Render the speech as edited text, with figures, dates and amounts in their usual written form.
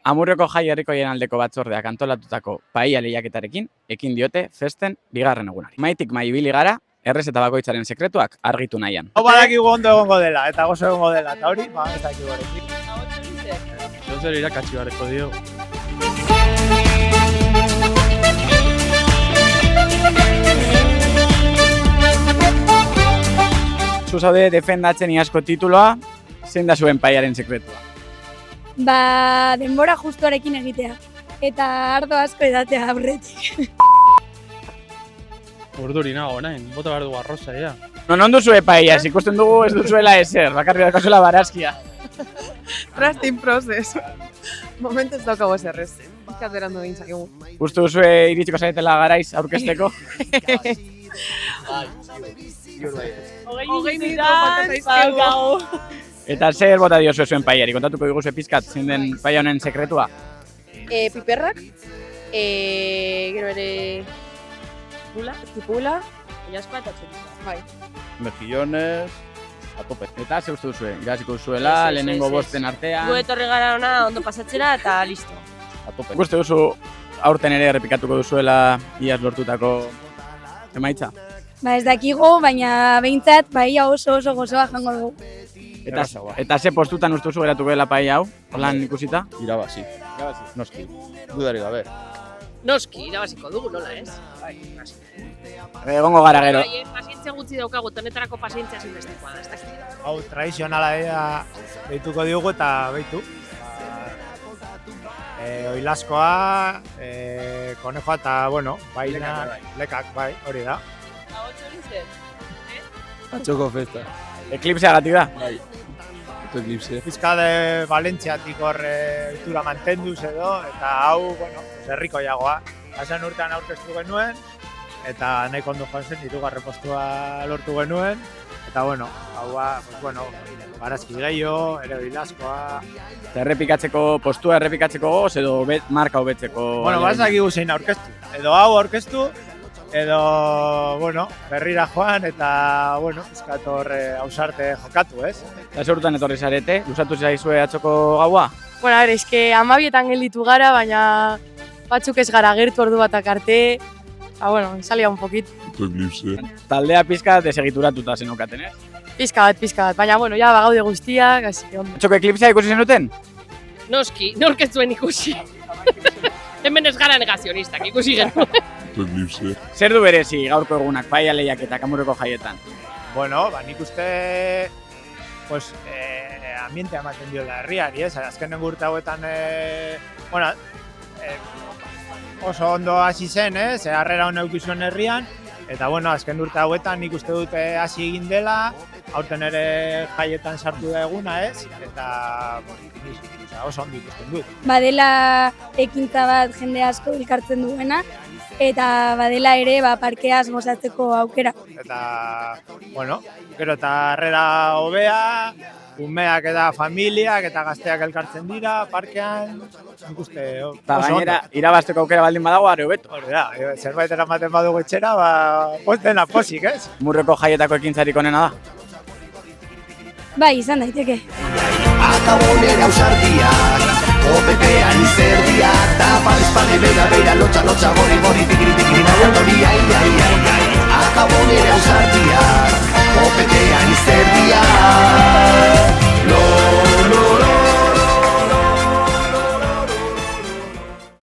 Amurrioko jai herrikoien aldeko batzordeak antolatutako paella lehiaketarekin ekin diote festen bigarren egunari. Maitik mai ibili gara, errezeta bakoitzaren sekretuak argitu nahian. Hau badakigu ondo egongo dela, eta gozo egongo dela, eta hori, ez dakigu horretik. Zer irakatsi barreko dio. Zuzaude defendatzen iazko tituloa, zein da zuen paellaren sekretua? Denbora justuarekin egitea. Eta ardo asko edatea aurretik. Urduri nago, nahin, bota behar dugu arroza, ja. Non duzue paella, ikusten dugu ez duzuela ezer, bakarri daukazuela barazkia. Trusting process. Momentuz daukago zerrez. Bizkat berandu egin zakigu. Uste duzue iritsiko zaretela garaiz aurkezteko? Hogei minutu falta zaizkigu. Eta zer bota diozue zuen paellari, kontatuko diguzue pizkat zein den paella honen sekretua? Piperrak, gero ere tipula, jaspa eta txoriza. Bai. Mejillones, a tope. Eta ze uste duzue, irasiko duzuela, lehenengo bosten artean... Gu etorri gara ona ondo pasatzera eta listo. A tope. Uste duzu aurten ere errepikatuko duzuela iaz lortutako emaitza? Ez dakigu, baina behintzat paella oso gozoa jango dugu. Eta ze postutan uste duzu geratuko dela paella hau, holan ikusita? Irabazi. Noski. Dudari gabe. Noski, irabaziko dugu, nola ez? Bai, noski. Egongo gara gero. Pazientzia gutxi daukagu, honetarako pazientzia zinbestekoa da, ez dakit. Hau, tradizionala behituko diogu eta behitu. Oilazkoa, konejoa eta, bueno, baina, lekak, bai, hori da. Atxoko festa. Eklipseagatik da? Bai. Eto eklipse. Pizka de Valentziatik hor ohitura mantenduz edo, eta hau, bueno, herrikoiagoa. Hasan urtean aurkeztu genuen, eta nahiko ondo joan zen, hirugarren postua lortu genuen. Eta, bueno, haua, pues, bueno, barazki gehiago, ere oilazkoa. Postua errepikatzeko goz edo marka hobetzeko? Bueno, bazakigu zein aurkeztu. Edo hau aurkeztu, edo, bueno, berrira joan eta, bueno, pizkat hor ausarte jokatu, ez? Eta zer urtean etorri zarete, luzatu zaizue atzoko gaua? Bueno, eske 12etan gelditu gara, baina batzuk ez gara gertu ordu batak arte. Bueno, salia un poquit. Eto eklipse. Taldea pizka desegituratuta zenokaten, ez? Pizka bat. Baina, bueno, ja bagaude guztiak, hasi que ondo. Atzoko eklipsea ikusi zenuten? Noski, nork ez zuen ikusi. Hemen ez gara negazionistak, ikusi genuen. Eto eklipse. Zer du berezi gaurko egunak paella lehiaketak Amurreko jaietan? Bueno, nik uste, pues, ambientea ematen diola herriari, ez? Azkenen urte hauetan, bueno, oso ondo hasi zen, ez? Harrera hona eukizuen herrian, eta, bueno, azken urte hauetan nik uste dute hasi egin dela, aurten ere jaietan sartu da eguna, ez? Eta, oso ondo ikusten dut. Badela ekintza bat jende asko elkartzen duena, eta badela ere parkeaz gozatzeko aukera. Eta, bueno, gero eta harrera hobea, umeak eta familiak eta gazteak elkartzen dira, parkean, nik uste Eta gainera, irabazteko aukera baldin badago, are hobeto. hori da, zerbait eramaten badugu etxera, dena pozik, ez? Amurreko jaietako ekintzarik onena da? Bai, izan daiteke. Akabonera ausardiak, opepean izerdia, tapa espade bera, lotxa, gori, tikiri, nahi ondori, ai. Akabonera ausardiak.